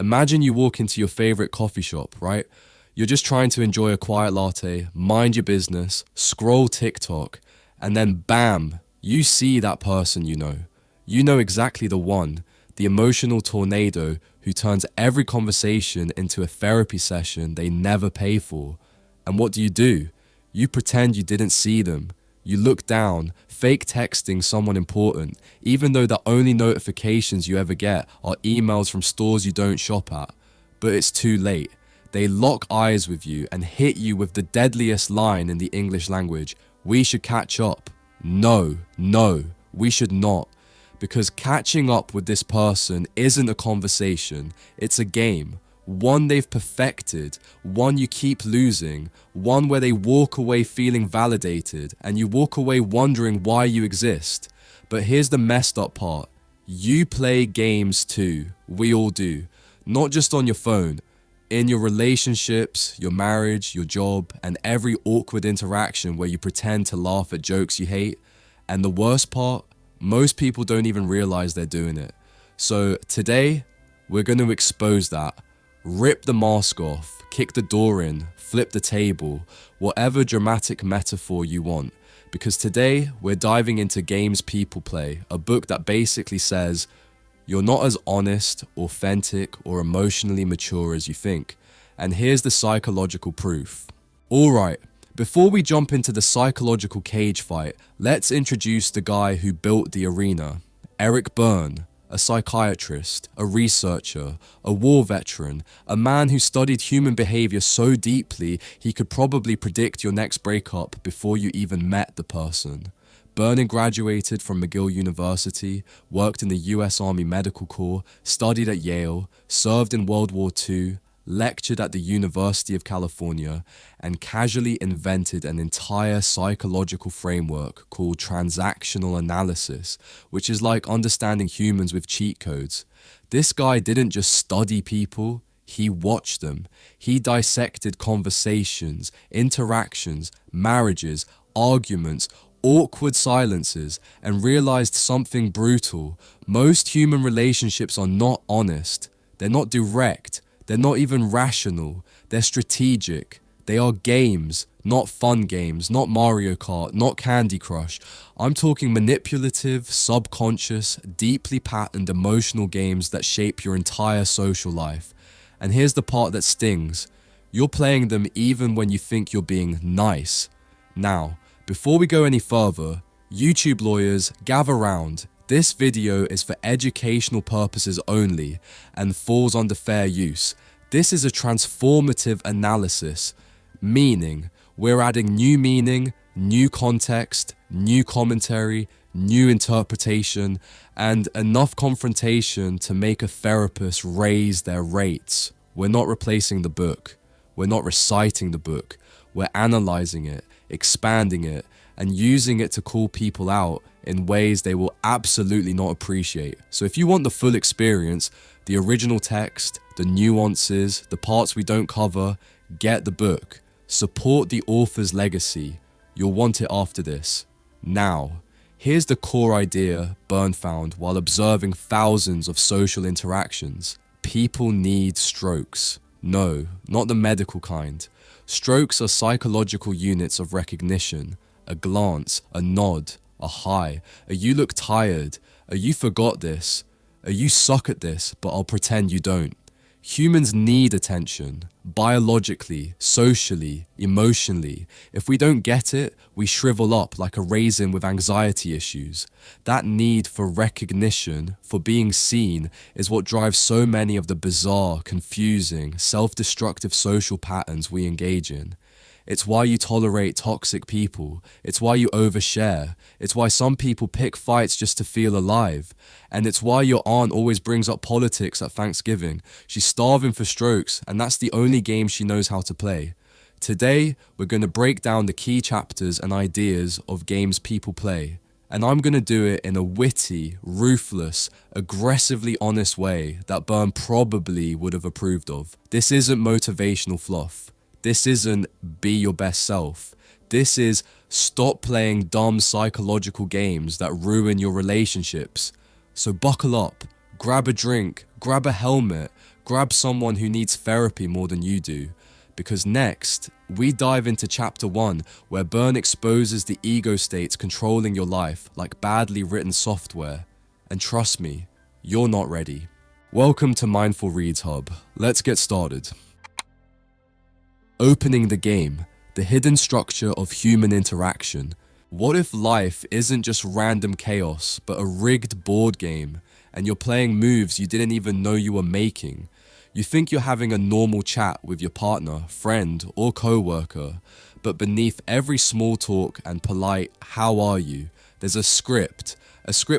Imagine you walk into your favorite coffee shop, right? You're just trying to enjoy a quiet latte, mind your business, scroll TikTok, and then bam, you see that person you know. You know exactly the one, the emotional tornado who turns every conversation into a therapy session they never pay for. And what do? You pretend you didn't see them. You look down, fake texting someone important, even though the only notifications you ever get are emails from stores you don't shop at. But it's too late. They lock eyes with you and hit you with the deadliest line in the English language. We should catch up. No, we should not. Because catching up with this person isn't a conversation, it's a game. One they've perfected, one you keep losing, one where they walk away feeling validated and you walk away wondering why you exist. But here's the messed up part. You play games too. We all do. Not just on your phone. In your relationships, your marriage, your job, and every awkward interaction where you pretend to laugh at jokes you hate. And the worst part, most people don't even realize they're doing it. So today, we're going to expose that. Rip the mask off, kick the door in, flip the table, whatever dramatic metaphor you want. Because today, we're diving into Games People Play, a book that basically says, you're not as honest, authentic, or emotionally mature as you think. And here's the psychological proof. Alright, before we jump into the psychological cage fight, let's introduce the guy who built the arena. Eric Berne, a psychiatrist, a researcher, a war veteran, a man who studied human behavior so deeply he could probably predict your next breakup before you even met the person. Berne graduated from McGill University, worked in the US Army Medical Corps, studied at Yale, served in World War II, lectured at the University of California, and casually invented an entire psychological framework called Transactional Analysis, which is like understanding humans with cheat codes. This guy didn't just study people, he watched them. He dissected conversations, interactions, marriages, arguments, awkward silences, and realized something brutal. Most human relationships are not honest. They're not direct. They're not even rational. They're strategic. They are games, not fun games, not Mario Kart, not Candy Crush. I'm talking manipulative, subconscious, deeply patterned emotional games that shape your entire social life. And here's the part that stings. You're playing them even when you think you're being nice. Now, before we go any further, YouTube lawyers, gather round. This video is for educational purposes only and falls under fair use. This is a transformative analysis, meaning we're adding new meaning, new context, new commentary, new interpretation, and enough confrontation to make a therapist raise their rates. We're not replacing the book. We're not reciting the book. We're analyzing it, expanding it, and using it to call people out in ways they will absolutely not appreciate. So if you want the full experience, the original text, the nuances, the parts we don't cover, get the book. Support the author's legacy. You'll want it after this. Now, here's the core idea Berne found while observing thousands of social interactions. People need strokes. No, not the medical kind. Strokes are psychological units of recognition. A glance, a nod, a hi, a you look tired, a you forgot this, a you suck at this, but I'll pretend you don't. Humans need attention, biologically, socially, emotionally. If we don't get it, we shrivel up like a raisin with anxiety issues. That need for recognition, for being seen, is what drives so many of the bizarre, confusing, self-destructive social patterns we engage in. It's why you tolerate toxic people. It's why you overshare. It's why some people pick fights just to feel alive. And it's why your aunt always brings up politics at Thanksgiving. She's starving for strokes, and that's the only game she knows how to play. Today, we're going to break down the key chapters and ideas of Games People Play. And I'm going to do it in a witty, ruthless, aggressively honest way that Berne probably would have approved of. This isn't motivational fluff. This isn't be your best self. This is stop playing dumb psychological games that ruin your relationships. So buckle up, grab a drink, grab a helmet, Grab someone who needs therapy more than you do. Because next, we dive into chapter 1, where Berne exposes the ego states controlling your life like badly written software. And trust me, you're not ready. Welcome to Mindful Reads Hub. Let's get started. Opening the game, the hidden structure of human interaction. What if life isn't just random chaos, but a rigged board game, and you're playing moves you didn't even know you were making? You think you're having a normal chat with your partner, friend, or co-worker, but beneath every small talk and polite "how are you," there's a script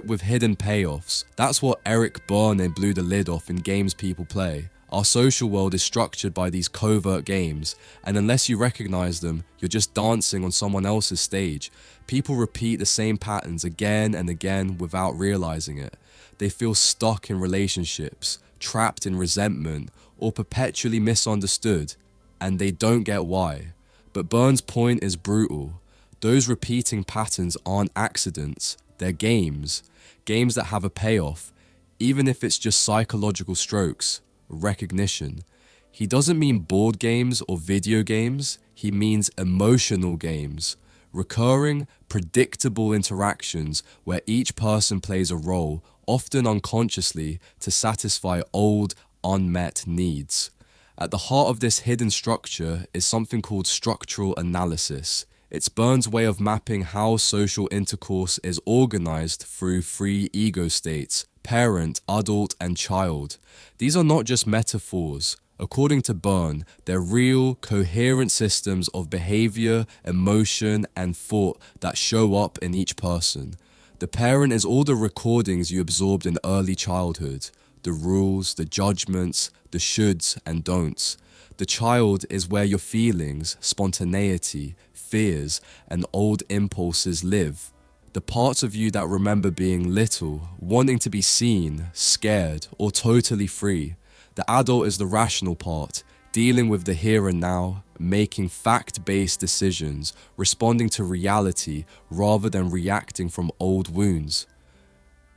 with hidden payoffs. That's what Eric Berne blew the lid off in games people play. Our social world is structured by these covert games, and unless you recognize them, you're just dancing on someone else's stage. People repeat the same patterns again and again without realizing it. They feel stuck in relationships, trapped in resentment, or perpetually misunderstood, and they don't get why. But Berne's point is brutal. Those repeating patterns aren't accidents, they're games. Games that have a payoff, even if it's just psychological strokes. Recognition. He doesn't mean board games or video games, he means emotional games. Recurring, predictable interactions where each person plays a role, often unconsciously, to satisfy old, unmet needs. At the heart of this hidden structure is something called structural analysis. It's Berne's way of mapping how social intercourse is organized through 3 ego states: parent, adult, and child. These are not just metaphors. According to Berne, they're real, coherent systems of behavior, emotion, and thought that show up in each person. The parent is all the recordings you absorbed in early childhood, the rules, the judgments, the shoulds and don'ts. The child is where your feelings, spontaneity, fears, and old impulses live. The parts of you that remember being little, wanting to be seen, scared, or totally free. The adult is the rational part, dealing with the here and now, making fact-based decisions, responding to reality rather than reacting from old wounds.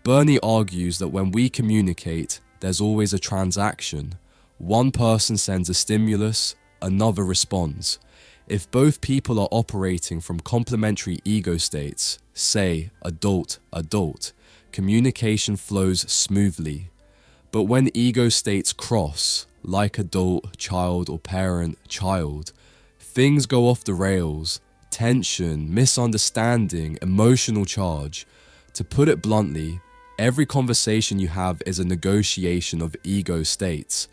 Berne argues that when we communicate, there's always a transaction. One person sends a stimulus, another responds. If both people are operating from complementary ego states, say adult, communication flows smoothly. But when ego states cross, like adult, child, or parent, child, things go off the rails. Tension, misunderstanding, emotional charge. To put it bluntly, every conversation you have is a negotiation of ego states.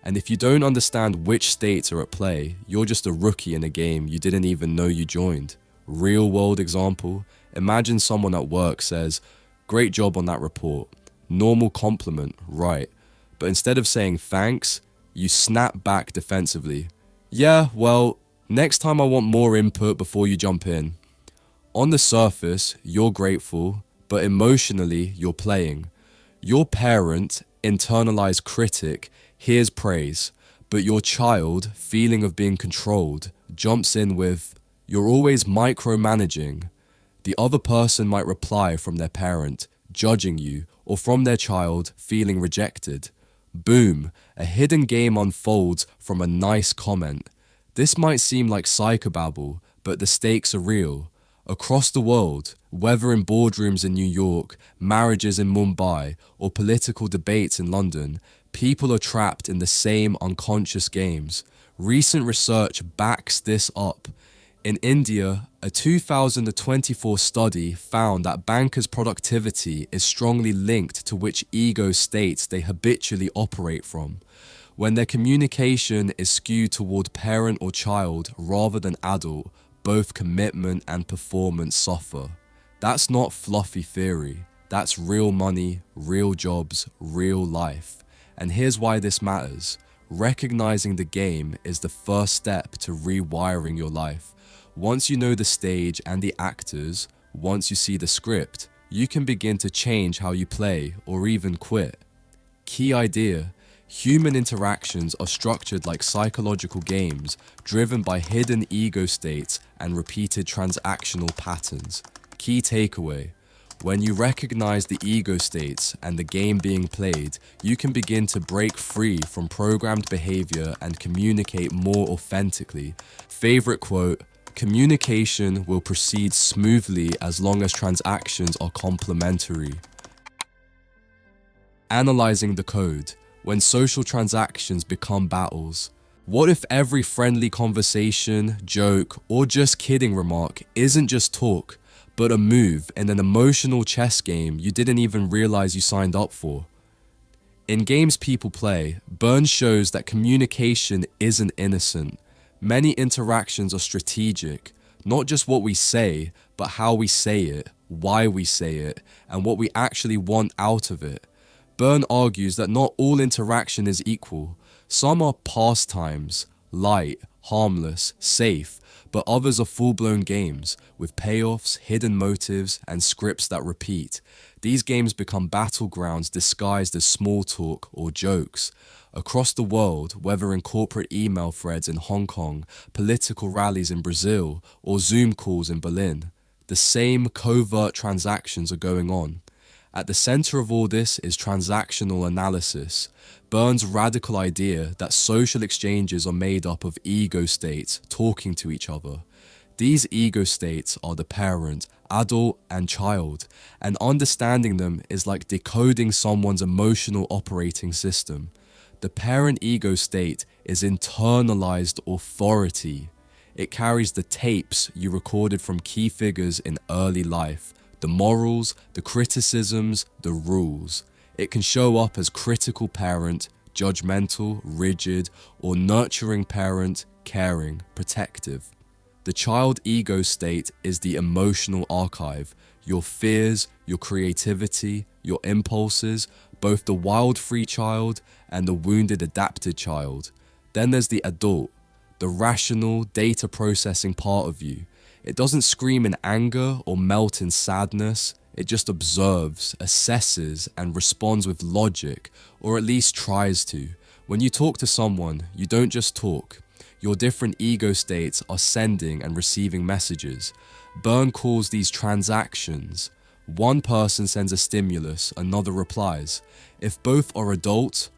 And if you don't understand which states are at play, you're just a rookie in a game you didn't even know you joined. Real world example, imagine someone at work says, "Great job on that report." Normal compliment, right. But instead of saying thanks, you snap back defensively. "Yeah, well, next time I want more input before you jump in." On the surface, you're grateful, but emotionally, you're playing. Your parent, internalized critic, hears praise, but your child, feeling of being controlled, jumps in with, "You're always micromanaging." The other person might reply from their parent, judging you, or from their child, feeling rejected. Boom, a hidden game unfolds from a nice comment. This might seem like psychobabble, but the stakes are real. Across the world, whether in boardrooms in New York, marriages in Mumbai, or political debates in London, people are trapped in the same unconscious games. Recent research backs this up. In India, a 2024 study found that bankers' productivity is strongly linked to which ego states they habitually operate from. When their communication is skewed toward parent or child rather than adult, both commitment and performance suffer. That's not fluffy theory. That's real money, real jobs, real life. And here's why this matters. Recognizing the game is the first step to rewiring your life. Once you know the stage and the actors, once you see the script, you can begin to change how you play or even quit. Key idea: human interactions are structured like psychological games, driven by hidden ego states and repeated transactional patterns. Key takeaway: When you recognize the ego states and the game being played, you can begin to break free from programmed behavior and communicate more authentically. Favorite quote: "Communication will proceed smoothly as long as transactions are complementary." Analyzing the code. When social transactions become battles. What if every friendly conversation, joke, or just kidding remark isn't just talk, but a move in an emotional chess game you didn't even realize you signed up for? In games people play, Berne shows that communication isn't innocent. Many interactions are strategic, not just what we say, but how we say it, why we say it, and what we actually want out of it. Berne argues that not all interaction is equal. Some are pastimes, light, harmless, safe, but others are full-blown games with payoffs, hidden motives, and scripts that repeat. These games become battlegrounds disguised as small talk or jokes. Across the world, whether in corporate email threads in Hong Kong, political rallies in Brazil, or Zoom calls in Berlin, the same covert transactions are going on. At the center of all this is transactional analysis, Berne's radical idea that social exchanges are made up of ego states talking to each other. These ego states are the parent, adult, and child, and understanding them is like decoding someone's emotional operating system. The parent ego state is internalized authority. It carries the tapes you recorded from key figures in early life. The morals, the criticisms, the rules. It can show up as critical parent, judgmental, rigid, or nurturing parent, caring, protective. The child ego state is the emotional archive, your fears, your creativity, your impulses, both the wild free child and the wounded adapted child. Then there's the adult, the rational, data processing part of you. It doesn't scream in anger or melt in sadness. It just observes, assesses, and responds with logic, or at least tries to. When you talk to someone, you don't just talk. Your different ego states are sending and receiving messages. Berne calls these transactions. One person sends a stimulus, another replies. If both are adult,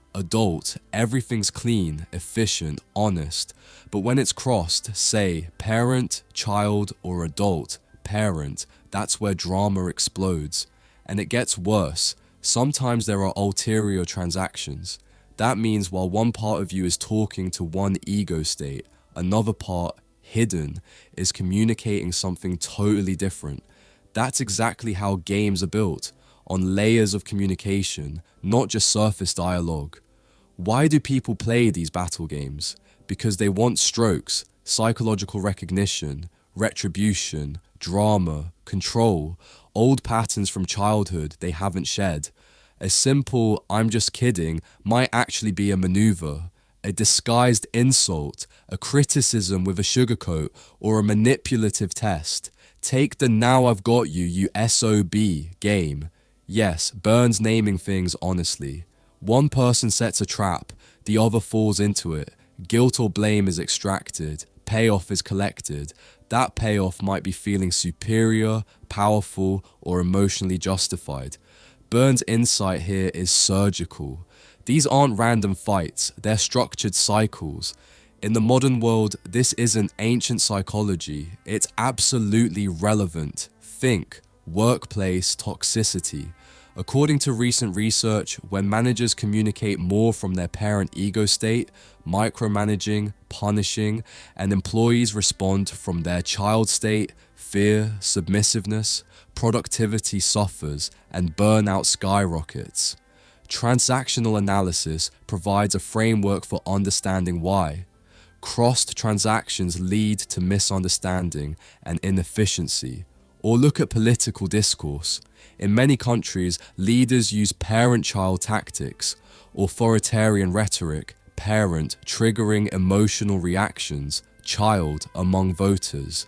everything's clean, efficient, honest. But when it's crossed, say, parent, child, or adult, parent, that's where drama explodes. And it gets worse. Sometimes there are ulterior transactions. That means while one part of you is talking to one ego state, another part, hidden, is communicating something totally different. That's exactly how games are built, on layers of communication, not just surface dialogue. Why do people play these battle games? Because they want strokes, psychological recognition, retribution, drama, control, old patterns from childhood they haven't shed. A simple "I'm just kidding" might actually be a maneuver, a disguised insult, a criticism with a sugarcoat, or a manipulative test. Take the "now I've got you, you SOB" game. Yes, Berne's naming things honestly. One person sets a trap, the other falls into it. Guilt or blame is extracted, payoff is collected. That payoff might be feeling superior, powerful, or emotionally justified. Berne's insight here is surgical. These aren't random fights, they're structured cycles. In the modern world, this isn't ancient psychology, it's absolutely relevant. Think, workplace toxicity. According to recent research, when managers communicate more from their parent ego state, micromanaging, punishing, and employees respond from their child state, fear, submissiveness, productivity suffers and burnout skyrockets. Transactional analysis provides a framework for understanding why. Crossed transactions lead to misunderstanding and inefficiency. Or look at political discourse. In many countries, leaders use parent-child tactics, authoritarian rhetoric, parent triggering emotional reactions, child among voters.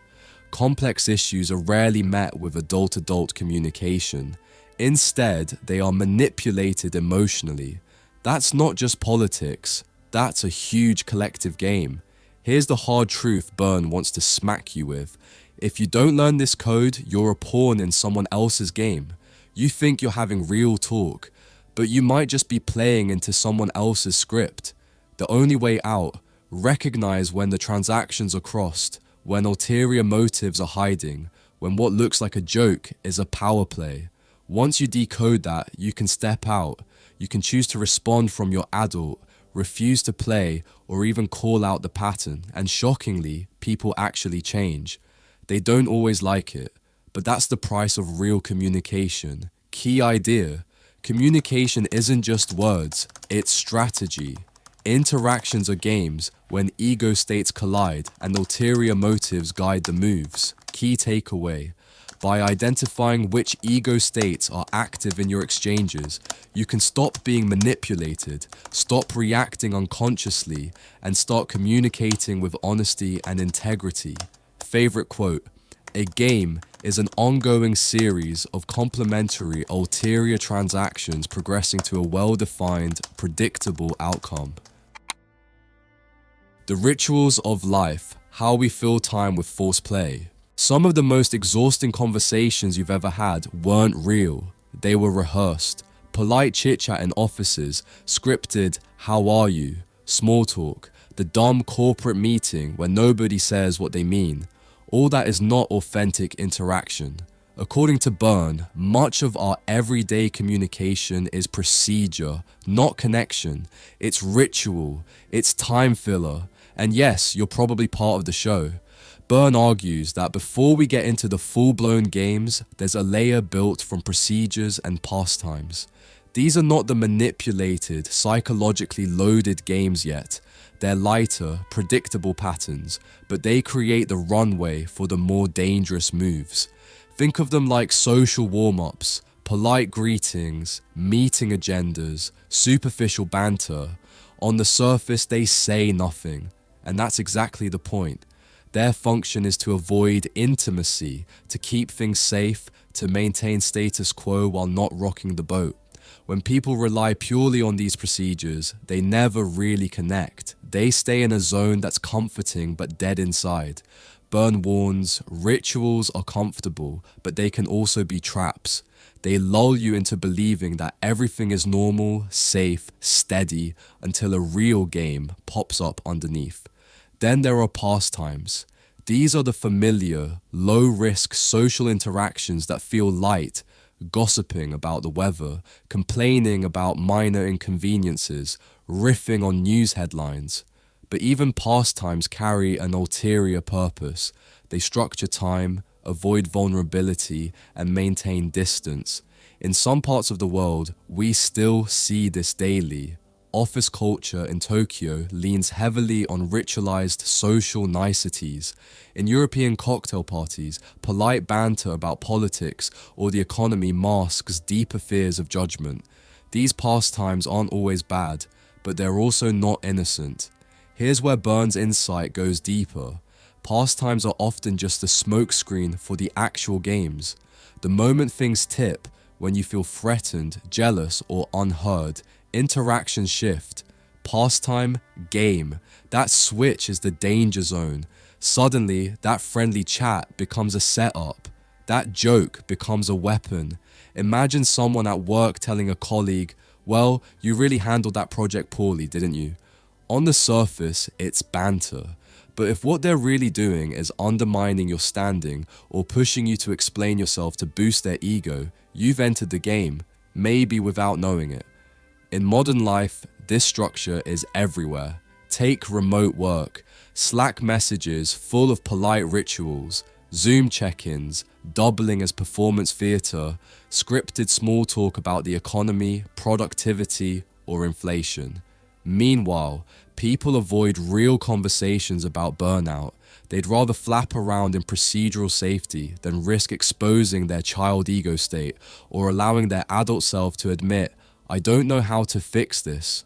Complex issues are rarely met with adult-adult communication. Instead, they are manipulated emotionally. That's not just politics, that's a huge collective game. Here's the hard truth Berne wants to smack you with. If you don't learn this code, you're a pawn in someone else's game. You think you're having real talk, but you might just be playing into someone else's script. The only way out, recognize when the transactions are crossed, when ulterior motives are hiding, when what looks like a joke is a power play. Once you decode that, you can step out. You can choose to respond from your adult, refuse to play, or even call out the pattern. And shockingly, people actually change. They don't always like it, but that's the price of real communication. Key idea: communication isn't just words, it's strategy. Interactions are games when ego states collide and ulterior motives guide the moves. Key takeaway: by identifying which ego states are active in your exchanges, you can stop being manipulated, stop reacting unconsciously, and start communicating with honesty and integrity. Favorite quote: a game is an ongoing series of complementary ulterior transactions progressing to a well-defined, predictable outcome. The rituals of life, how we fill time with false play. Some of the most exhausting conversations you've ever had weren't real. They were rehearsed. Polite chit-chat in offices, scripted "how are you?", small talk, the dumb corporate meeting where nobody says what they mean. All that is not authentic interaction. According to Berne, much of our everyday communication is procedure, not connection. It's ritual, it's time filler, and yes, you're probably part of the show. Berne argues that before we get into the full-blown games, there's a layer built from procedures and pastimes. These are not the manipulated, psychologically loaded games yet. They're lighter, predictable patterns, but they create the runway for the more dangerous moves. Think of them like social warm-ups, polite greetings, meeting agendas, superficial banter. On the surface, they say nothing, and that's exactly the point. Their function is to avoid intimacy, to keep things safe, to maintain status quo while not rocking the boat. When people rely purely on these procedures, they never really connect. They stay in a zone that's comforting but dead inside. Berne warns, rituals are comfortable, but they can also be traps. They lull you into believing that everything is normal, safe, steady, until a real game pops up underneath. Then there are pastimes. These are the familiar, low-risk social interactions that feel light, gossiping about the weather, complaining about minor inconveniences, riffing on news headlines. But even pastimes carry an ulterior purpose. They structure time, avoid vulnerability, and maintain distance. In some parts of the world, we still see this daily. Office culture in Tokyo leans heavily on ritualized social niceties. In European cocktail parties, polite banter about politics or the economy masks deeper fears of judgment. These pastimes aren't always bad, but they're also not innocent. Here's where Berne's insight goes deeper. Pastimes are often just a smokescreen for the actual games. The moment things tip, when you feel threatened, jealous, or unheard, interactions shift. Pastime, game. That switch is the danger zone. Suddenly, that friendly chat becomes a setup. That joke becomes a weapon. Imagine someone at work telling a colleague, "Well, you really handled that project poorly, didn't you?" On the surface, it's banter. But if what they're really doing is undermining your standing or pushing you to explain yourself to boost their ego, you've entered the game, maybe without knowing it. In modern life, this structure is everywhere. Take remote work, Slack messages full of polite rituals, Zoom check-ins, doubling as performance theater, scripted small talk about the economy, productivity, or inflation. Meanwhile, people avoid real conversations about burnout. They'd rather flap around in procedural safety than risk exposing their child ego state or allowing their adult self to admit, "I don't know how to fix this."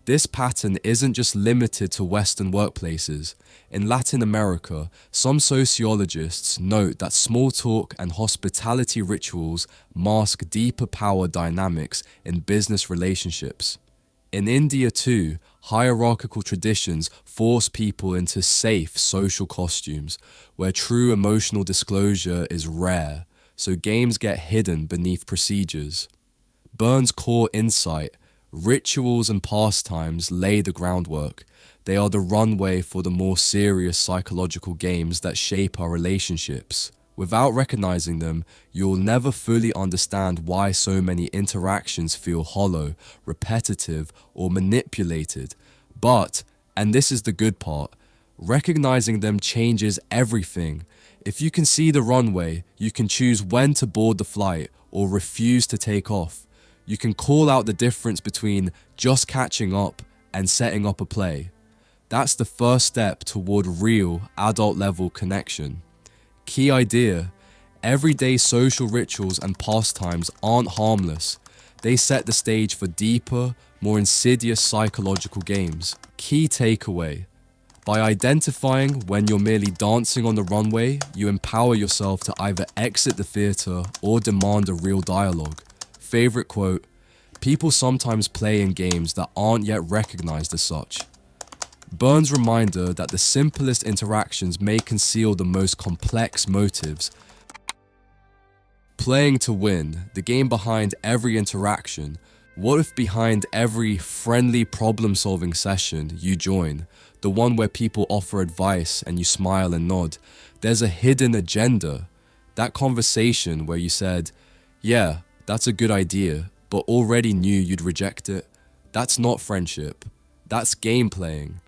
This pattern isn't just limited to Western workplaces. In Latin America, some sociologists note that small talk and hospitality rituals mask deeper power dynamics in business relationships. In India too, hierarchical traditions force people into safe social costumes, where true emotional disclosure is rare. so games get hidden beneath procedures. Berne's core insight: rituals and pastimes lay the groundwork. They are the runway for the more serious psychological games that shape our relationships. Without recognizing them, you'll never fully understand why so many interactions feel hollow, repetitive, or manipulated. But, and this is the good part, recognizing them changes everything. If you can see the runway, you can choose when to board the flight or refuse to take off. You can call out the difference between just catching up and setting up a play. That's the first step toward real adult-level connection. Key idea: everyday social rituals and pastimes aren't harmless. They set the stage for deeper, more insidious psychological games. Key takeaway: by identifying when you're merely dancing on the runway, you empower yourself to either exit the theater or demand a real dialogue. Favorite quote: people sometimes play in games that aren't yet recognized as such. Berne's reminder that the simplest interactions may conceal the most complex motives. Playing to win, the game behind every interaction. What if behind every friendly problem-solving session you join, the one where people offer advice and you smile and nod, there's a hidden agenda? That conversation where you said, "Yeah, that's a good idea," but already knew you'd reject it. That's not friendship. That's game playing.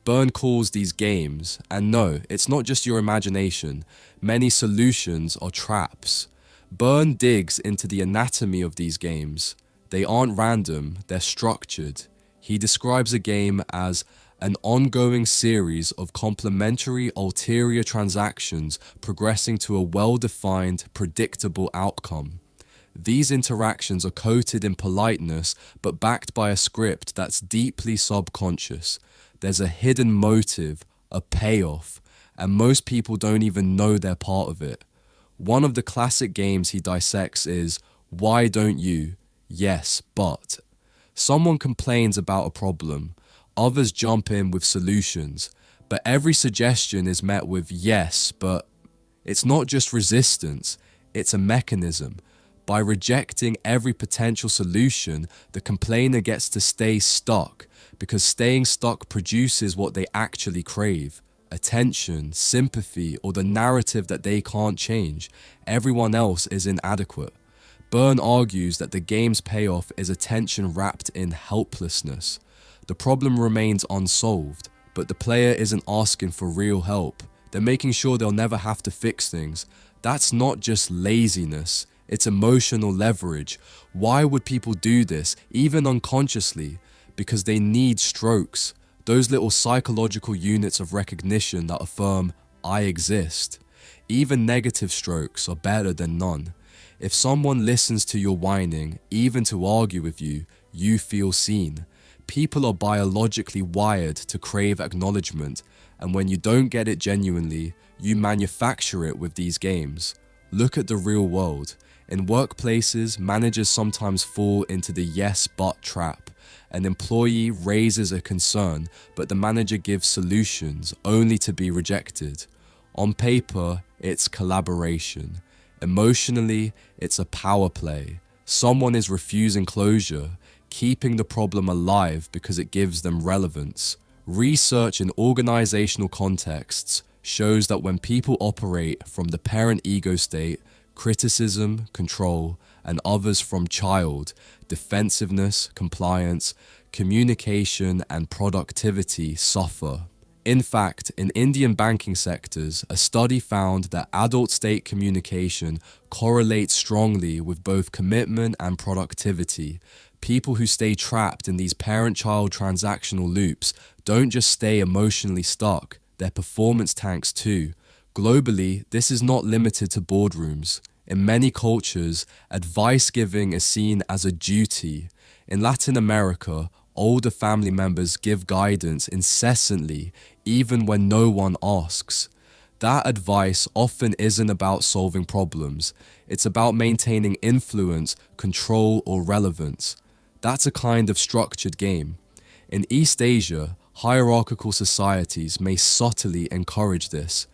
Berne calls these games, and no, it's not just your imagination. Many solutions are traps. Berne digs into the anatomy of these games. They aren't random, they're structured. He describes a game as an ongoing series of complementary ulterior transactions progressing to a well-defined, predictable outcome. These interactions are coated in politeness, but backed by a script that's deeply subconscious. There's a hidden motive, a payoff, and most people don't even know they're part of it. One of the classic games he dissects is, "Why don't you? Yes, but." Someone complains about a problem, others jump in with solutions, but every suggestion is met with "yes, but." It's not just resistance, it's a mechanism. By rejecting every potential solution, the complainer gets to stay stuck, because staying stuck produces what they actually crave: attention, sympathy, or the narrative that they can't change. Everyone else is inadequate. Berne argues that the game's payoff is attention wrapped in helplessness. The problem remains unsolved, but the player isn't asking for real help. They're making sure they'll never have to fix things. That's not just laziness, it's emotional leverage. Why would people do this, even unconsciously? Because they need strokes, those little psychological units of recognition that affirm, "I exist." Even negative strokes are better than none. If someone listens to your whining, even to argue with you, you feel seen. People are biologically wired to crave acknowledgement, and when you don't get it genuinely, you manufacture it with these games. Look at the real world. In workplaces, managers sometimes fall into the "yes, but" trap. An employee raises a concern, but the manager gives solutions only to be rejected. On paper, it's collaboration. Emotionally, it's a power play. Someone is refusing closure, keeping the problem alive because it gives them relevance. Research in organizational contexts shows that when people operate from the parent ego state, criticism, control, and others from child, defensiveness, compliance, communication, and productivity suffer. In fact, in Indian banking sectors, a study found that adult state communication correlates strongly with both commitment and productivity. People who stay trapped in these parent-child transactional loops don't just stay emotionally stuck, they're performance tanks too. Globally, this is not limited to boardrooms. In many cultures, advice giving is seen as a duty. In Latin America, older family members give guidance incessantly, even when no one asks. That advice often isn't about solving problems. It's about maintaining influence, control, or relevance. That's a kind of structured game. In East Asia, hierarchical societies may subtly encourage this.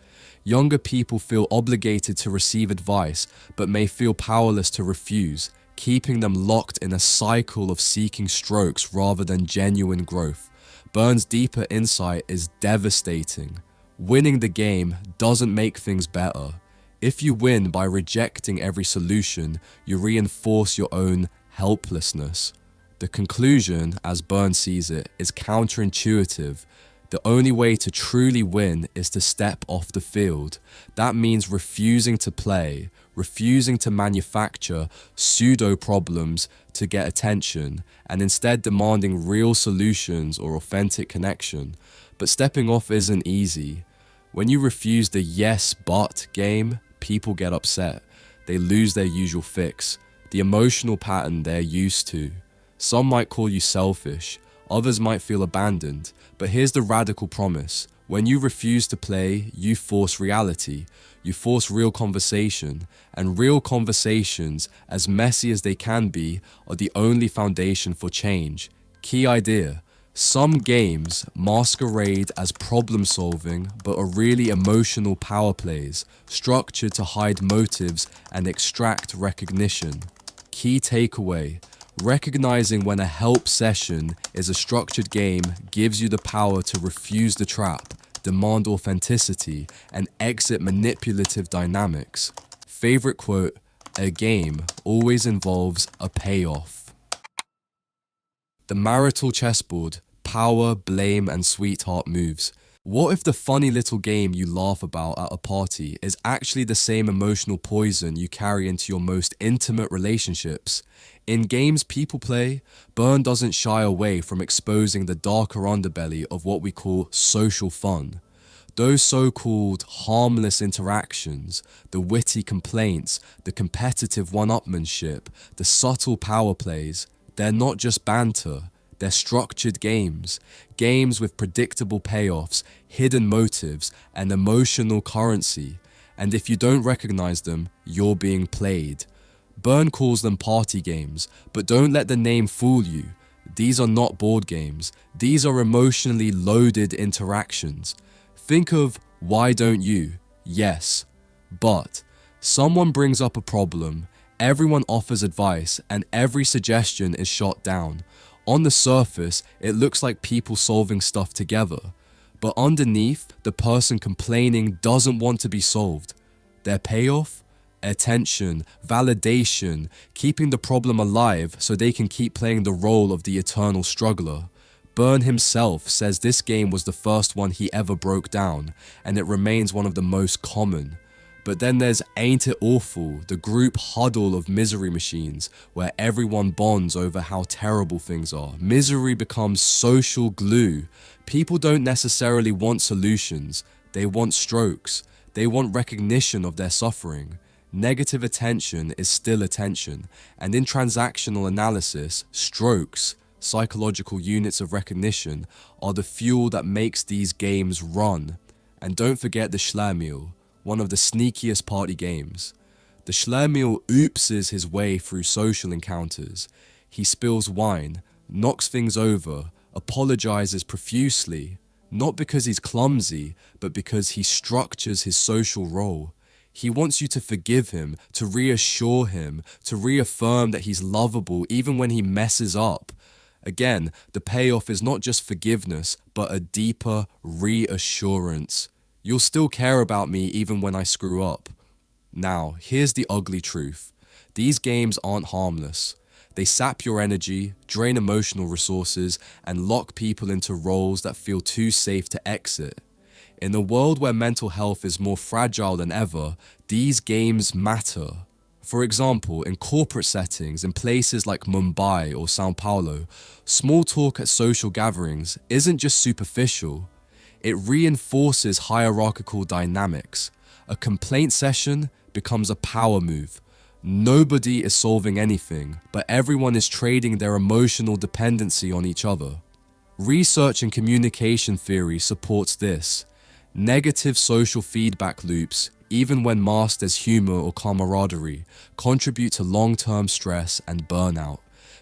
Younger people feel obligated to receive advice, but may feel powerless to refuse, keeping them locked in a cycle of seeking strokes rather than genuine growth. Berne's deeper insight is devastating. Winning the game doesn't make things better. If you win by rejecting every solution, you reinforce your own helplessness. The conclusion, as Berne sees it, is counterintuitive. The only way to truly win is to step off the field. That means refusing to play, refusing to manufacture pseudo-problems to get attention, and instead demanding real solutions or authentic connection. But stepping off isn't easy. When you refuse the yes but game, people get upset. They lose their usual fix, the emotional pattern they're used to. Some might call you selfish, others might feel abandoned, but here's the radical promise. When you refuse to play, you force reality. You force real conversation, and real conversations, as messy as they can be, are the only foundation for change. Key idea: some games masquerade as problem solving, but are really emotional power plays, structured to hide motives and extract recognition. Key takeaway: recognizing when a help session is a structured game gives you the power to refuse the trap, demand authenticity, and exit manipulative dynamics. Favorite quote: a game always involves a payoff. The marital chessboard: power, blame, and sweetheart moves. What if the funny little game you laugh about at a party is actually the same emotional poison you carry into your most intimate relationships? In games people play, Berne doesn't shy away from exposing the darker underbelly of what we call social fun. Those so-called harmless interactions, the witty complaints, the competitive one-upmanship, the subtle power plays, they're not just banter. They're structured games, games with predictable payoffs, hidden motives, and emotional currency. And if you don't recognize them, you're being played. Berne calls them party games, but don't let the name fool you. These are not board games. These are emotionally loaded interactions. Think of why don't you? Yes, but someone brings up a problem, everyone offers advice, and every suggestion is shot down. On the surface, it looks like people solving stuff together, but underneath, the person complaining doesn't want to be solved. Their payoff? Attention, validation, keeping the problem alive so they can keep playing the role of the eternal struggler. Berne himself says this game was the first one he ever broke down, and it remains one of the most common. But then there's Ain't It Awful, the group huddle of misery machines, where everyone bonds over how terrible things are. Misery becomes social glue. People don't necessarily want solutions, they want strokes. They want recognition of their suffering. Negative attention is still attention, and in transactional analysis, strokes, psychological units of recognition, are the fuel that makes these games run. And don't forget the Schlemiel, one of the sneakiest party games. The Schlemiel oopses his way through social encounters. He spills wine, knocks things over, apologizes profusely, not because he's clumsy, but because he structures his social role. He wants you to forgive him, to reassure him, to reaffirm that he's lovable even when he messes up. Again, the payoff is not just forgiveness, but a deeper reassurance. You'll still care about me even when I screw up. Now, here's the ugly truth. These games aren't harmless. They sap your energy, drain emotional resources, and lock people into roles that feel too safe to exit. In a world where mental health is more fragile than ever, these games matter. For example, in corporate settings in places like Mumbai or Sao Paulo, small talk at social gatherings isn't just superficial. It reinforces hierarchical dynamics. A complaint session becomes a power move. Nobody is solving anything, but everyone is trading their emotional dependency on each other. Research in communication theory supports this. Negative social feedback loops, even when masked as humor or camaraderie, contribute to long-term stress and burnout.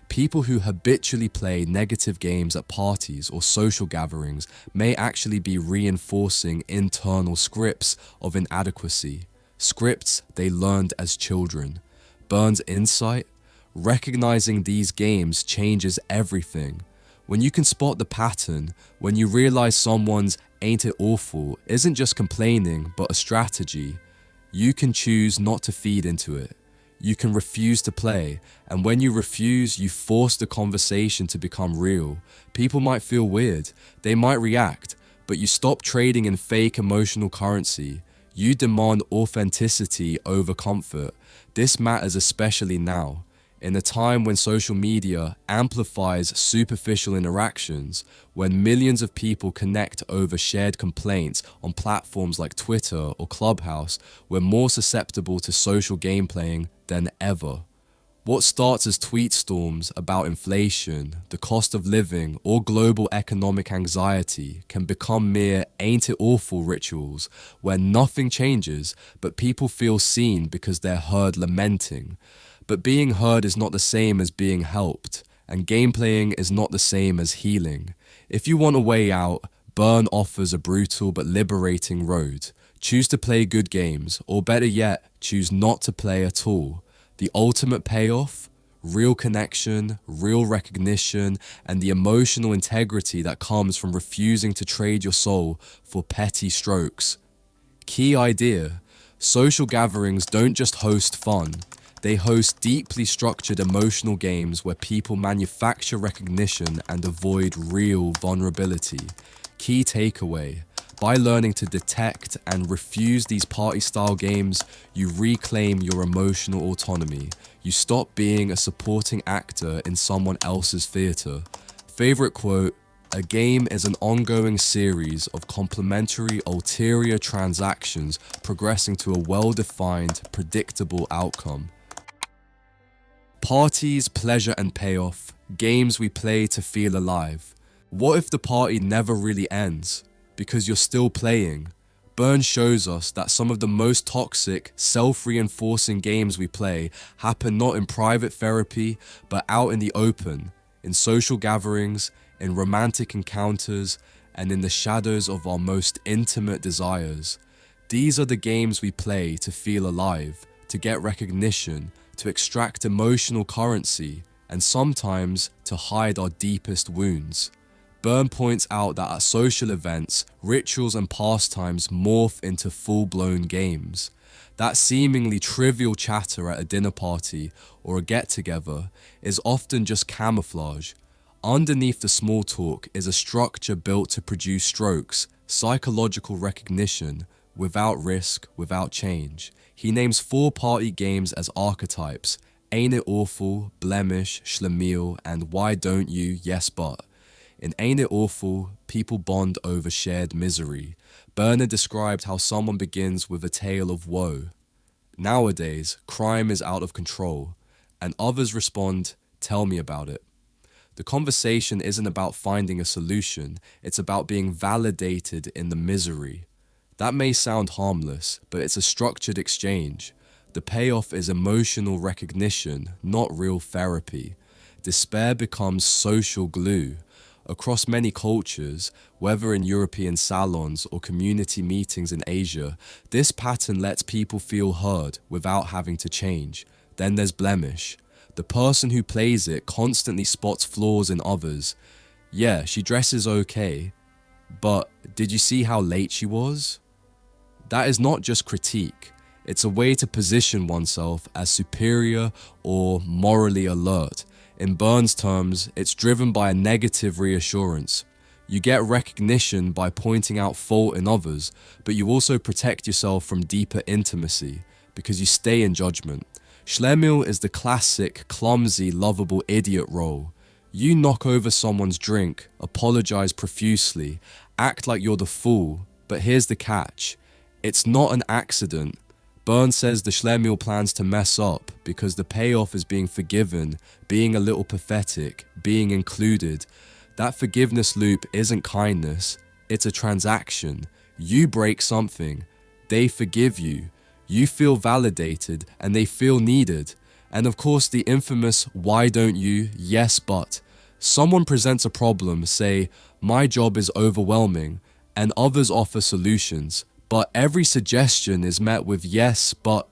People who habitually play negative games at parties or social gatherings may actually be reinforcing internal scripts of inadequacy, scripts they learned as children. Berne's insight: recognizing these games changes everything. When you can spot the pattern, when you realize someone's "ain't it awful" isn't just complaining but a strategy, you can choose not to feed into it. You can refuse to play, and when you refuse, you force the conversation to become real. People might feel weird, they might react, but you stop trading in fake emotional currency. You demand authenticity over comfort. This matters especially now, in a time when social media amplifies superficial interactions, when millions of people connect over shared complaints on platforms like Twitter or Clubhouse. We're more susceptible to social game playing than ever. What starts as tweet storms about inflation, the cost of living, or global economic anxiety can become mere "ain't it awful" rituals where nothing changes, but people feel seen because they're heard lamenting. But being heard is not the same as being helped, and game playing is not the same as healing. If you want a way out, Berne offers a brutal but liberating road. Choose to play good games, or better yet, choose not to play at all. The ultimate payoff: real connection, real recognition, and the emotional integrity that comes from refusing to trade your soul for petty strokes. Key idea: social gatherings don't just host fun. They host deeply structured emotional games where people manufacture recognition and avoid real vulnerability. Key takeaway: by learning to detect and refuse these party-style games, you reclaim your emotional autonomy. You stop being a supporting actor in someone else's theater. Favorite quote: "A game is an ongoing series of complementary ulterior transactions progressing to a well-defined, predictable outcome." Parties, pleasure and payoff, games we play to feel alive. What if the party never really ends? Because you're still playing. Berne shows us that some of the most toxic, self-reinforcing games we play happen not in private therapy, but out in the open, in social gatherings, in romantic encounters, and in the shadows of our most intimate desires. These are the games we play to feel alive, to get recognition, to extract emotional currency, and sometimes to hide our deepest wounds. Berne points out that at social events, rituals and pastimes morph into full-blown games. That seemingly trivial chatter at a dinner party or a get-together is often just camouflage. Underneath the small talk is a structure built to produce strokes, psychological recognition, without risk, without change. He names 4 party games as archetypes: "Ain't it awful," "Blemish," "Schlemiel," and "Why don't you, yes but." In "Ain't it awful," people bond over shared misery. Berne described how someone begins with a tale of woe. "Nowadays, crime is out of control," and others respond, "Tell me about it." The conversation isn't about finding a solution, it's about being validated in the misery. That may sound harmless, but it's a structured exchange. The payoff is emotional recognition, not real therapy. Despair becomes social glue. Across many cultures, whether in European salons or community meetings in Asia, this pattern lets people feel heard without having to change. Then there's Blemish. The person who plays it constantly spots flaws in others. "Yeah, she dresses okay, but did you see how late she was?" That is not just critique, it's a way to position oneself as superior or morally alert. In Berne's terms, it's driven by a negative reassurance. You get recognition by pointing out fault in others, but you also protect yourself from deeper intimacy because you stay in judgment. Schlemiel is the classic, clumsy, lovable idiot role. You knock over someone's drink, apologize profusely, act like you're the fool, but here's the catch. It's not an accident. Berne says the Schlemiel plans to mess up because the payoff is being forgiven, being a little pathetic, being included. That forgiveness loop isn't kindness, it's a transaction. You break something, they forgive you. You feel validated and they feel needed. And of course, the infamous "why don't you, yes but." Someone presents a problem, say, "my job is overwhelming," and others offer solutions, but every suggestion is met with "yes but."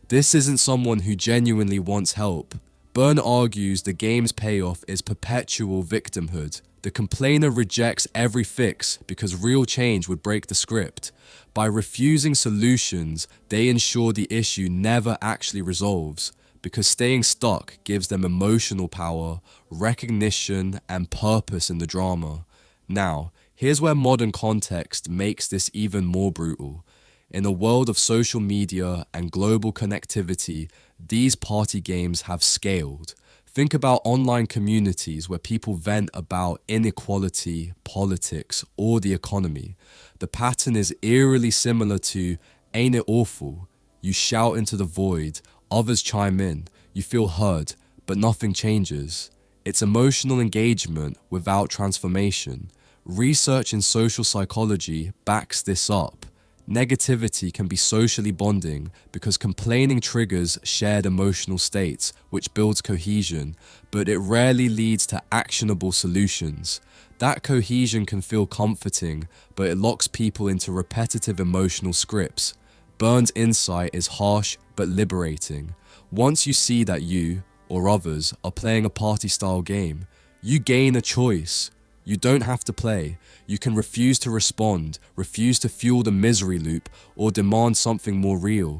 This isn't someone who genuinely wants help. Berne argues the game's payoff is perpetual victimhood. The complainer rejects every fix because real change would break the script. By refusing solutions, they ensure the issue never actually resolves, because staying stuck gives them emotional power, recognition, and purpose in the drama. Now, here's where modern context makes this even more brutal. In a world of social media and global connectivity, these party games have scaled. Think about online communities where people vent about inequality, politics, or the economy. The pattern is eerily similar to "ain't it awful?" You shout into the void, others chime in, you feel heard, but nothing changes. It's emotional engagement without transformation. Research in social psychology backs this up. Negativity can be socially bonding because complaining triggers shared emotional states, which builds cohesion, but it rarely leads to actionable solutions. That cohesion can feel comforting, but it locks people into repetitive emotional scripts. Berne's insight is harsh but liberating. Once you see that you, or others, are playing a party-style game, you gain a choice. You don't have to play. You can refuse to respond, refuse to fuel the misery loop, or demand something more real.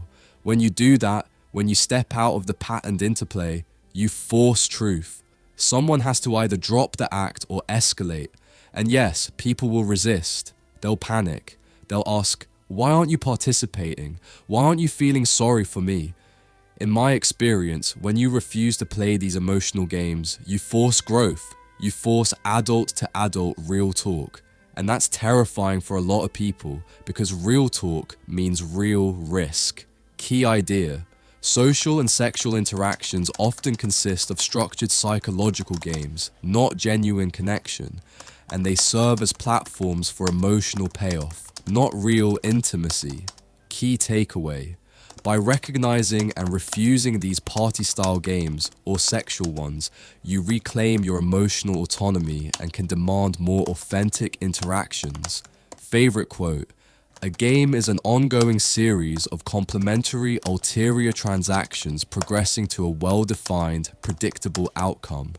When you do that, when you step out of the patterned interplay, you force truth. Someone has to either drop the act or escalate. And yes, people will resist. They'll panic. They'll ask, "Why aren't you participating? Why aren't you feeling sorry for me?" In my experience, when you refuse to play these emotional games, you force growth. You force adult to adult real talk. And that's terrifying for a lot of people because real talk means real risk. Key idea: social and sexual interactions often consist of structured psychological games, not genuine connection, and they serve as platforms for emotional payoff, not real intimacy. Key takeaway: by recognizing and refusing these party-style games, or sexual ones, you reclaim your emotional autonomy and can demand more authentic interactions. Favorite quote: "A game is an ongoing series of complementary ulterior transactions progressing to a well-defined, predictable outcome."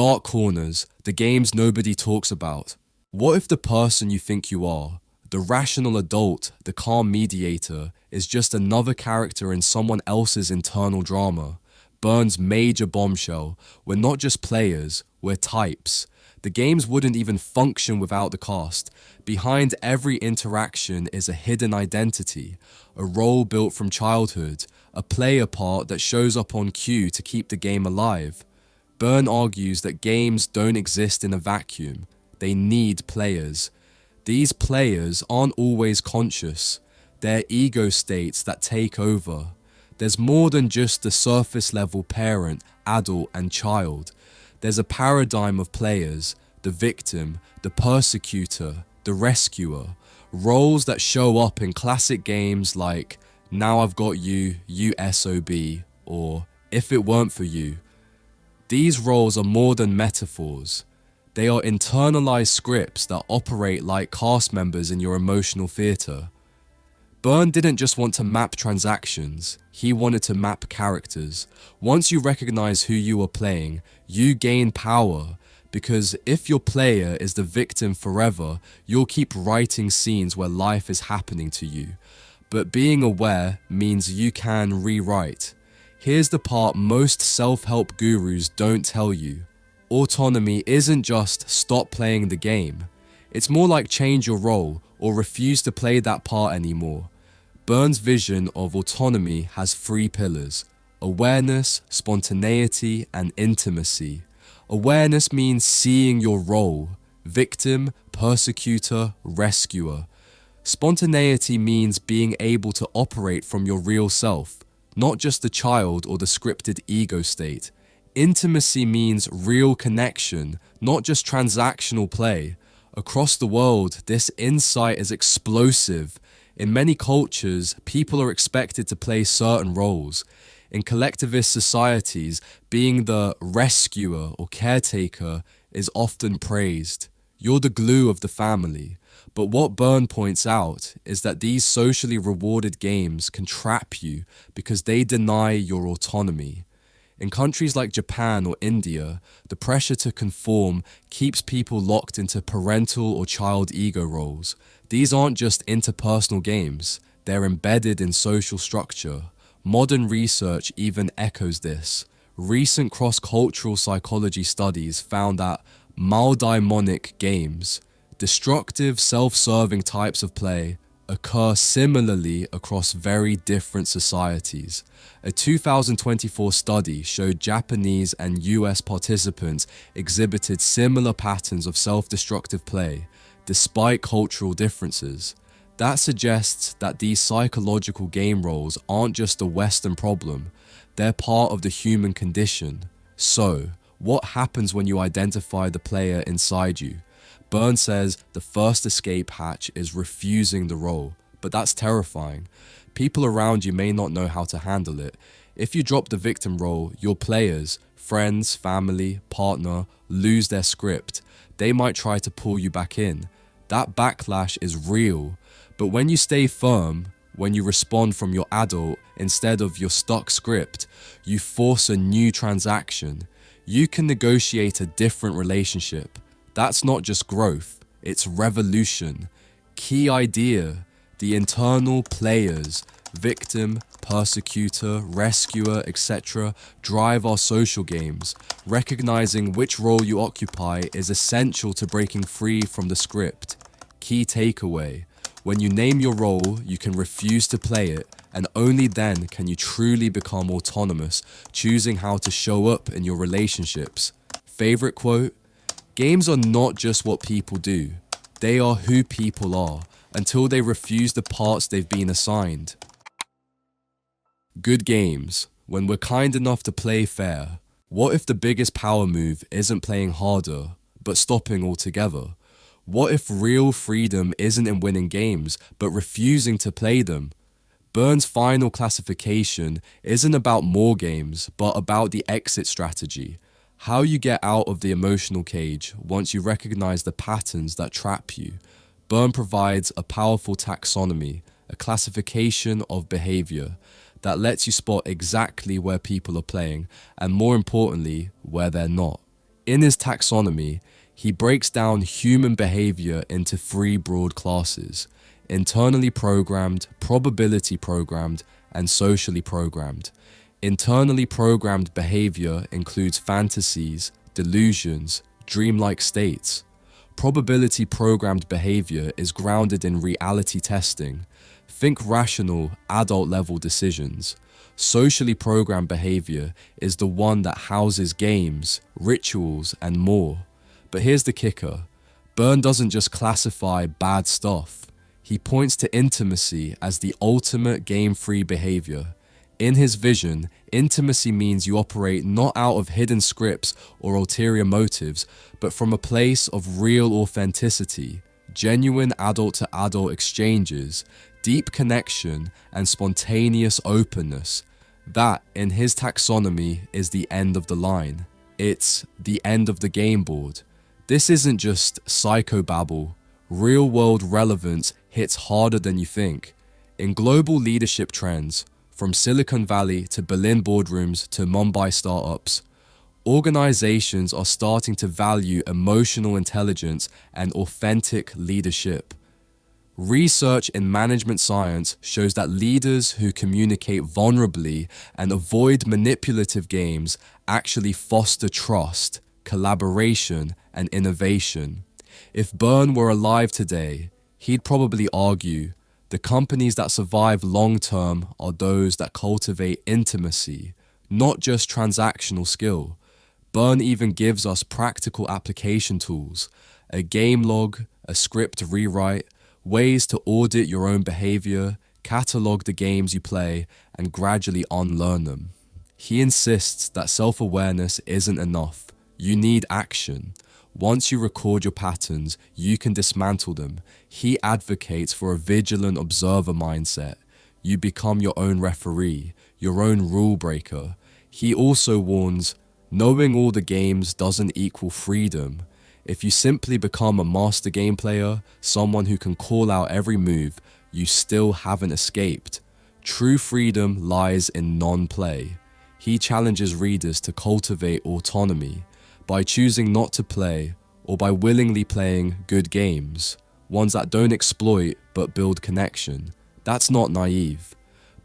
Dark corners, the games nobody talks about. What if the person you think you are, the rational adult, the calm mediator, is just another character in someone else's internal drama? Berne's major bombshell: we're not just players, we're types. The games wouldn't even function without the cast. Behind every interaction is a hidden identity, a role built from childhood, a player part that shows up on cue to keep the game alive. Berne argues that games don't exist in a vacuum. They need players. These players aren't always conscious. They're ego states that take over. There's more than just the surface level parent, adult, and child. There's a paradigm of players: the victim, the persecutor, the rescuer. Roles that show up in classic games like "Now I've Got You, you SOB," or "If It Weren't For You." These roles are more than metaphors. They are internalized scripts that operate like cast members in your emotional theater. Berne didn't just want to map transactions, he wanted to map characters. Once you recognize who you are playing, you gain power, because if your player is the victim forever, you'll keep writing scenes where life is happening to you. But being aware means you can rewrite. Here's the part most self-help gurus don't tell you. Autonomy isn't just stop playing the game. It's more like change your role or refuse to play that part anymore. Berne's vision of autonomy has 3 pillars: awareness, spontaneity, and intimacy. Awareness means seeing your role: victim, persecutor, rescuer. Spontaneity means being able to operate from your real self, not just the child or the scripted ego state. Intimacy means real connection, not just transactional play. Across the world, this insight is explosive. In many cultures, people are expected to play certain roles. In collectivist societies, being the rescuer or caretaker is often praised. You're the glue of the family. But what Berne points out is that these socially rewarded games can trap you because they deny your autonomy. In countries like Japan or India, the pressure to conform keeps people locked into parental or child ego roles. These aren't just interpersonal games, they're embedded in social structure. Modern research even echoes this. Recent cross-cultural psychology studies found that maldaimonic games, destructive, self-serving types of play, occur similarly across very different societies. A 2024 study showed Japanese and US participants exhibited similar patterns of self-destructive play, despite cultural differences. That suggests that these psychological game roles aren't just a Western problem, they're part of the human condition. So, what happens when you identify the player inside you? Berne says the first escape hatch is refusing the role, but that's terrifying. People around you may not know how to handle it. If you drop the victim role, your players, friends, family, partner, lose their script. They might try to pull you back in. That backlash is real. But when you stay firm, when you respond from your adult instead of your stuck script, you force a new transaction. You can negotiate a different relationship. That's not just growth, it's revolution. Key idea, the internal players, victim, persecutor, rescuer, etc. drive our social games. Recognizing which role you occupy is essential to breaking free from the script. Key takeaway, when you name your role, you can refuse to play it, and only then can you truly become autonomous, choosing how to show up in your relationships. Favorite quote? Games are not just what people do, they are who people are, until they refuse the parts they've been assigned. Good games, when we're kind enough to play fair. What if the biggest power move isn't playing harder, but stopping altogether? What if real freedom isn't in winning games, but refusing to play them? Berne's final classification isn't about more games, but about the exit strategy. How you get out of the emotional cage once you recognize the patterns that trap you. Berne provides a powerful taxonomy, a classification of behavior that lets you spot exactly where people are playing and, more importantly, where they're not. In his taxonomy, he breaks down human behavior into three broad classes: internally programmed, probability programmed, and socially programmed. Internally programmed behavior includes fantasies, delusions, dreamlike states. Probability programmed behavior is grounded in reality testing. Think rational, adult-level decisions. Socially programmed behavior is the one that houses games, rituals, and more. But here's the kicker. Berne doesn't just classify bad stuff. He points to intimacy as the ultimate game-free behavior. In his vision, intimacy means you operate not out of hidden scripts or ulterior motives, but from a place of real authenticity, genuine adult-to-adult exchanges, deep connection, and spontaneous openness. That, in his taxonomy, is the end of the line. It's the end of the game board. This isn't just psychobabble. Real-world relevance hits harder than you think. In global leadership trends, from Silicon Valley to Berlin boardrooms to Mumbai startups, organizations are starting to value emotional intelligence and authentic leadership. Research in management science shows that leaders who communicate vulnerably and avoid manipulative games actually foster trust, collaboration, and innovation. If Berne were alive today, he'd probably argue the companies that survive long-term are those that cultivate intimacy, not just transactional skill. Berne even gives us practical application tools, a game log, a script rewrite, ways to audit your own behavior, catalog the games you play, and gradually unlearn them. He insists that self-awareness isn't enough. You need action. Once you record your patterns, you can dismantle them. He advocates for a vigilant observer mindset. You become your own referee, your own rule breaker. He also warns, knowing all the games doesn't equal freedom. If you simply become a master game player, someone who can call out every move, you still haven't escaped. True freedom lies in non-play. He challenges readers to cultivate autonomy by choosing not to play or by willingly playing good games, ones that don't exploit but build connection. That's not naive.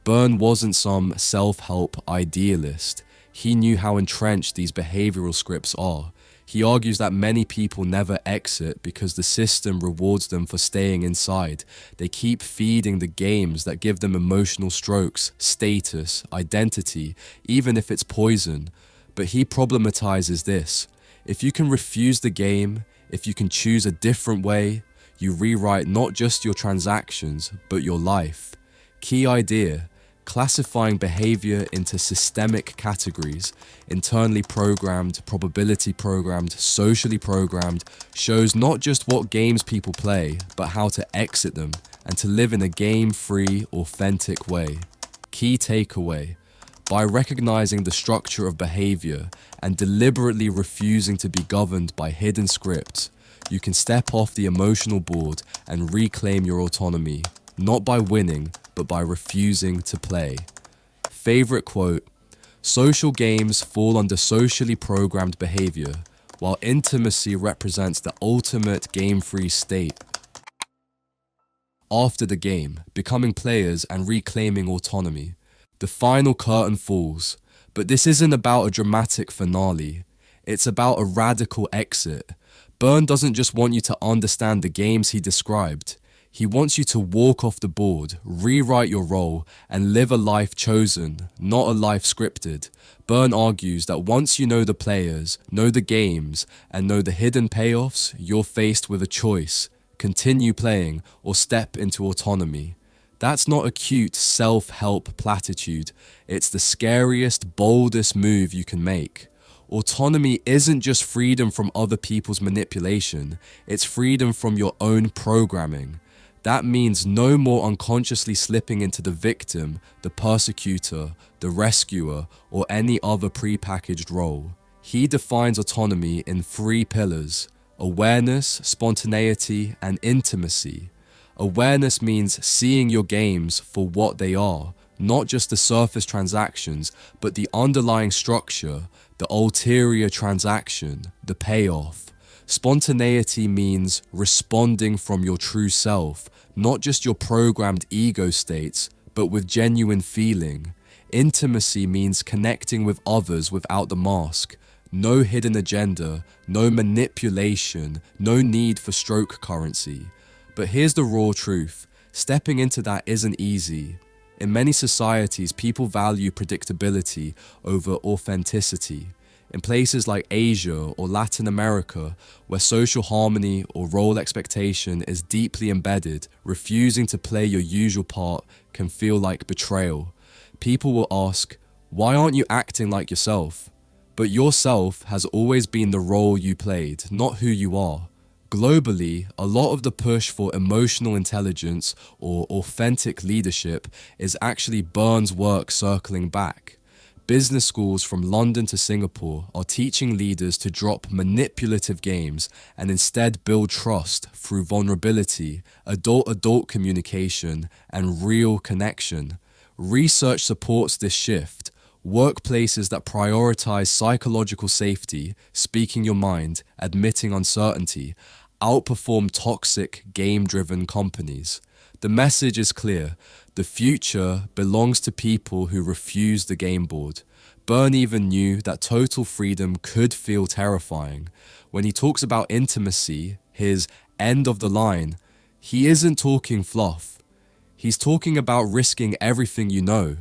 Berne wasn't some self-help idealist. He knew how entrenched these behavioral scripts are. He argues that many people never exit because the system rewards them for staying inside. They keep feeding the games that give them emotional strokes, status, identity, even if it's poison. But he problematizes this. If you can refuse the game, if you can choose a different way, you rewrite not just your transactions, but your life. Key idea: classifying behavior into systemic categories, internally programmed, probability programmed, socially programmed, shows not just what games people play, but how to exit them and to live in a game-free, authentic way. Key takeaway: by recognizing the structure of behavior and deliberately refusing to be governed by hidden scripts, you can step off the emotional board and reclaim your autonomy, not by winning, but by refusing to play. Favorite quote: social games fall under socially programmed behavior, while intimacy represents the ultimate game-free state. After the game, becoming players and reclaiming autonomy. The final curtain falls, but this isn't about a dramatic finale. It's about a radical exit. Berne doesn't just want you to understand the games he described. He wants you to walk off the board, rewrite your role, and live a life chosen, not a life scripted. Berne argues that once you know the players, know the games, and know the hidden payoffs, you're faced with a choice: continue playing or step into autonomy. That's not a cute self-help platitude. It's the scariest, boldest move you can make. Autonomy isn't just freedom from other people's manipulation, it's freedom from your own programming. That means no more unconsciously slipping into the victim, the persecutor, the rescuer, or any other prepackaged role. He defines autonomy in 3 pillars: awareness, spontaneity, and intimacy. Awareness means seeing your games for what they are, not just the surface transactions, but the underlying structure, the ulterior transaction, the payoff. Spontaneity means responding from your true self, not just your programmed ego states, but with genuine feeling. Intimacy means connecting with others without the mask. No hidden agenda, no manipulation, no need for stroke currency. But here's the raw truth: stepping into that isn't easy. In many societies, people value predictability over authenticity. In places like Asia or Latin America, where social harmony or role expectation is deeply embedded, refusing to play your usual part can feel like betrayal. People will ask, why aren't you acting like yourself? But yourself has always been the role you played, not who you are. Globally, a lot of the push for emotional intelligence or authentic leadership is actually Berne's work circling back. Business schools from London to Singapore are teaching leaders to drop manipulative games and instead build trust through vulnerability, adult-adult communication, and real connection. Research supports this shift. Workplaces that prioritize psychological safety, speaking your mind, admitting uncertainty, outperform toxic, game-driven companies. The message is clear: the future belongs to people who refuse the game board. Berne even knew that total freedom could feel terrifying. When he talks about intimacy, his end of the line, he isn't talking fluff. He's talking about risking everything you know.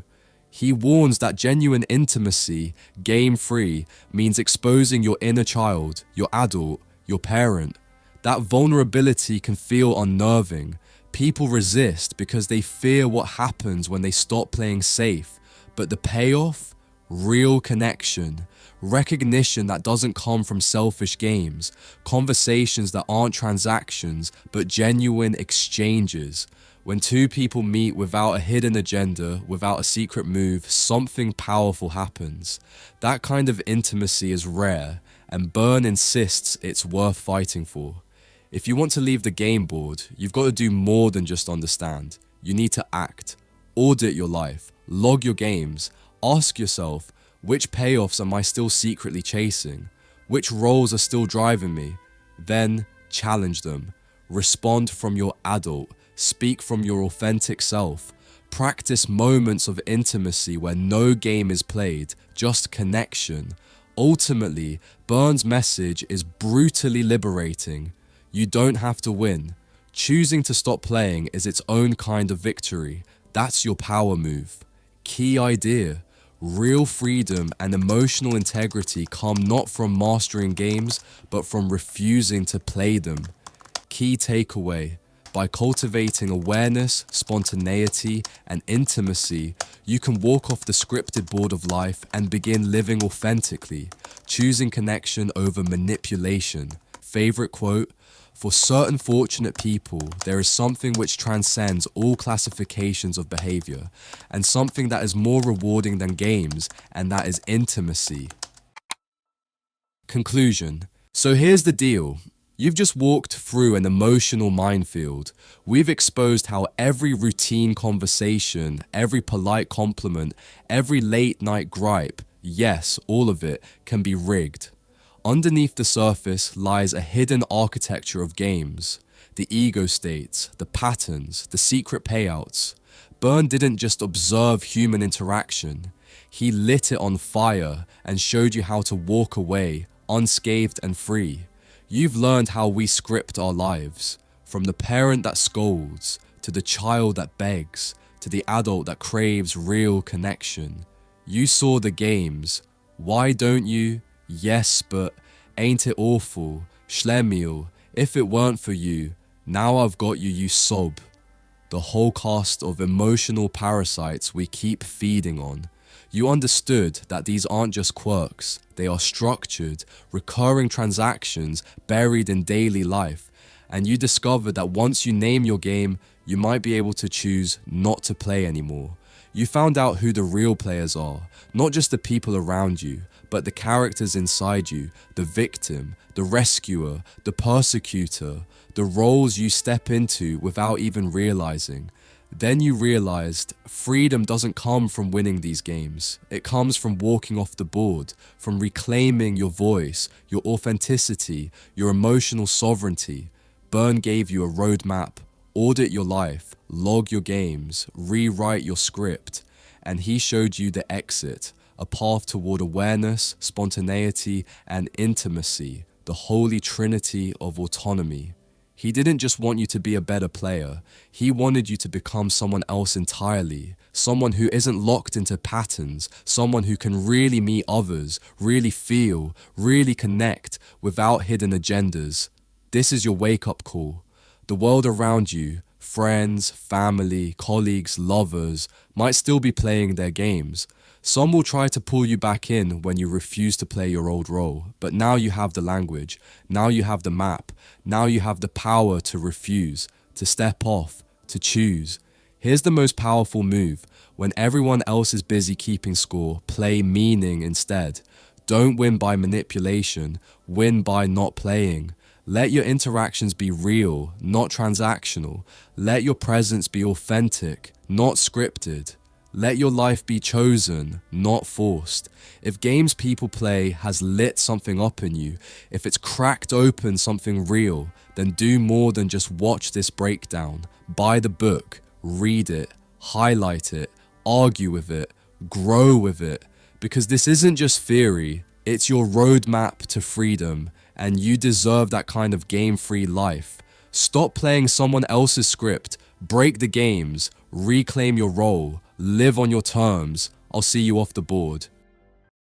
He warns that genuine intimacy, game-free, means exposing your inner child, your adult, your parent. That vulnerability can feel unnerving. People resist because they fear what happens when they stop playing safe. But the payoff? real connection, recognition that doesn't come from selfish games, conversations that aren't transactions but genuine exchanges. When two people meet without a hidden agenda, without a secret move, something powerful happens. That kind of intimacy is rare, and Berne insists it's worth fighting for. If you want to leave the game board, you've got to do more than just understand. You need to act, audit your life, log your games, ask yourself, which payoffs am I still secretly chasing? Which roles are still driving me? Then challenge them. Respond from your adult. Speak from your authentic self. Practice moments of intimacy where no game is played, just connection. Ultimately, Berne's message is brutally liberating. You don't have to win. Choosing to stop playing is its own kind of victory. That's your power move. Key idea. Real freedom and emotional integrity come not from mastering games, but from refusing to play them. Key takeaway. By cultivating awareness, spontaneity, and intimacy, you can walk off the scripted board of life and begin living authentically, choosing connection over manipulation. Favorite quote: "For certain fortunate people, there is something which transcends all classifications of behavior, and something that is more rewarding than games, and that is intimacy." Conclusion. So here's the deal. You've just walked through an emotional minefield. We've exposed how every routine conversation, every polite compliment, every late night gripe, yes, all of it, can be rigged. Underneath the surface lies a hidden architecture of games. The ego states, the patterns, the secret payouts. Berne didn't just observe human interaction. He lit it on fire and showed you how to walk away, unscathed and free. You've learned how we script our lives, from the parent that scolds, to the child that begs, to the adult that craves real connection. You saw the games. Why don't you? Yes, but ain't it awful? Schlemiel, if it weren't for you, now I've got you, you sob. The whole cast of emotional parasites we keep feeding on. You understood that these aren't just quirks, they are structured, recurring transactions buried in daily life, and you discovered that once you name your game, you might be able to choose not to play anymore. You found out who the real players are, not just the people around you, but the characters inside you, the victim, the rescuer, the persecutor, the roles you step into without even realizing. Then you realized freedom doesn't come from winning these games. It comes from walking off the board, from reclaiming your voice, your authenticity, your emotional sovereignty. Berne gave you a roadmap. Audit your life, log your games, rewrite your script, and he showed you the exit, a path toward awareness, spontaneity, and intimacy, the holy trinity of autonomy. He didn't just want you to be a better player, he wanted you to become someone else entirely, someone who isn't locked into patterns, someone who can really meet others, really feel, really connect without hidden agendas. This is your wake-up call. The world around you, friends, family, colleagues, lovers, might still be playing their games. Some will try to pull you back in when you refuse to play your old role, but now you have the language, now you have the map, now you have the power to refuse, to step off, to choose. Here's the most powerful move. When everyone else is busy keeping score, play meaning instead. Don't win by manipulation, win by not playing. Let your interactions be real, not transactional. Let your presence be authentic, not scripted. Let your life be chosen, not forced. If games people play has lit something up in you, if it's cracked open something real, then do more than just watch this breakdown. Buy the book, read it, highlight it, argue with it, grow with it. Because this isn't just theory, it's your roadmap to freedom, and you deserve that kind of game-free life. Stop playing someone else's script, break the games, reclaim your role, live on your terms. I'll see you off the board.